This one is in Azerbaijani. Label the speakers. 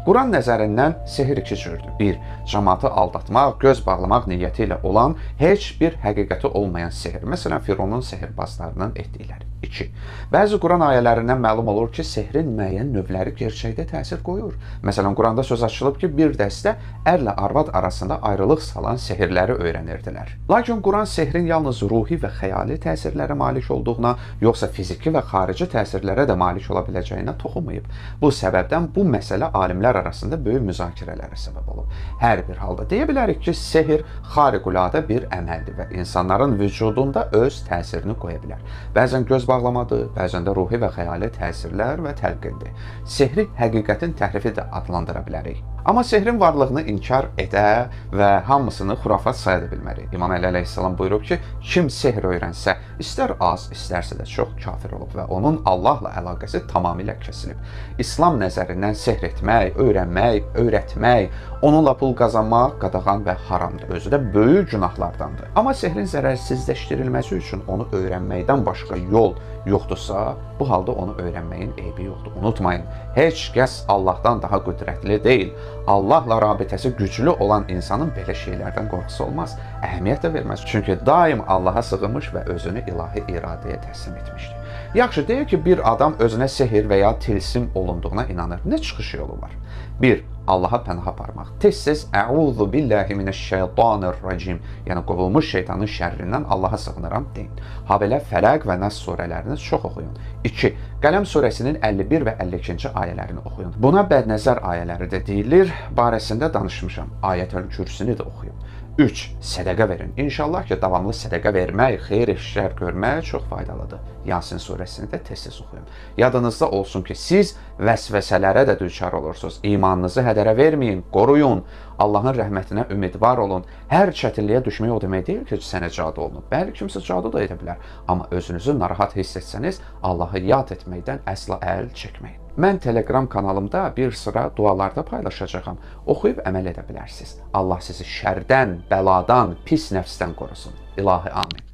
Speaker 1: Quran nəzərindən sehr iki cürdür. 1. Cəmaatı aldatmaq, göz bağlamaq niyyəti ilə olan heç bir həqiqəti olmayan sehr. Məsələn, Fironun sehirbazlarının etdikləri. 2. Bəzi Quran ayələrindən məlum olur ki, sehrin müəyyən növləri gerçəkdə təsir qoyur. Məsələn, Quranda söz açılıb ki, bir dəstə ərlə arvad arasında ayrılıq salan sehirləri öyrənirdilər. Lakin Quran sehrin yalnız ruhi və xəyali təsirlərə malik olduğuna, yoxsa fiziki və xarici təsirlərə də malik ola biləcəyinə toxunmayıb. Bu səbəbdən bu məsələ alimlər arasında böyük müzakirələrə səbəb olub. Hər bir halda deyə bilərik ki, sehr xariqüladə bir əməldir və insanların vücudunda öz təsirini qoya bilər. Bəzən göz bağlamadır, bəzən də ruhi və xəyali təsirlər və təlqindir. Sehri həqiqətin təhrifi də adlandıra bilərik. Amma sehrin varlığını inkar edə və hamısını xurafat saya da bilmərik. İmam Əli əleyhissalam buyurub ki, kim sehr öyrənsə, istər az, istərsə də çox kafir olub və onun Allahla əlaqəsi tamamilə kəsilib. İslam nəzərindən sehr etmək, öyrənmək, öyrətmək, onunla pul qazanmaq qadağan və haramdır. Özü də böyük günahlardandır. Amma sehrin zərərsizləşdirilməsi üçün onu öyrənməkdən başqa yol yoxdursa, bu halda onu öyrənməyin eybi yoxdur. Unutmayın, heç kəs Allahdan daha qüdrətli deyil. Allahla rabitəsi güclü olan insanın belə şeylərdən qorxusu olmaz, əhəmiyyət də verməz. Çünki daim Allaha sığınmış və özünü ilahi iradəyə təslim etmişdir. Yaxşı, deyək ki, bir adam özünə sehir və ya tilsim olunduğuna inanır. Nə çıxış yolu var? 1. Allaha pənah aparmaq. Tez-tez "Əuzu billahi minəşşeytanirracim", yəni qovulmuş şeytanın şərrindən Allaha sığınıram deyin. Habelə Fələq və Nəs surələrini çox oxuyun. 2. Qələm surəsinin 51 və 52-ci ayələrini oxuyun. Buna bədnəzər ayələri də deyilir, barəsində danışmışam. Ayətül Kürsini də oxuyun. 3. Sədəqə verin. İnşallah ki, davamlı sədəqə vermək, xeyir işlər görmək çox faydalıdır. Yasin surəsini də tez-tez oxuyun. Yadınızda olsun ki, siz vəsvəsələrə də düçar olursunuz. İmanınızı hədərə verməyin, qoruyun. Allahın rəhmətinə ümidvar olun. Hər çətinliyə düşmək o demək deyil ki, sənə cadu olunub. Bəli, kimsə cadu da edə bilər. Amma özünüzü narahat hiss etsəniz, Allahı yad etməkdən əsla əl çəkməyin. Mən Telegram kanalımda bir sıra dualarda paylaşacağam. Oxuyub əməl edə bilərsiniz. Allah sizi şərdən, bəladan, pis nəfsdən qorusun. İlahi amin.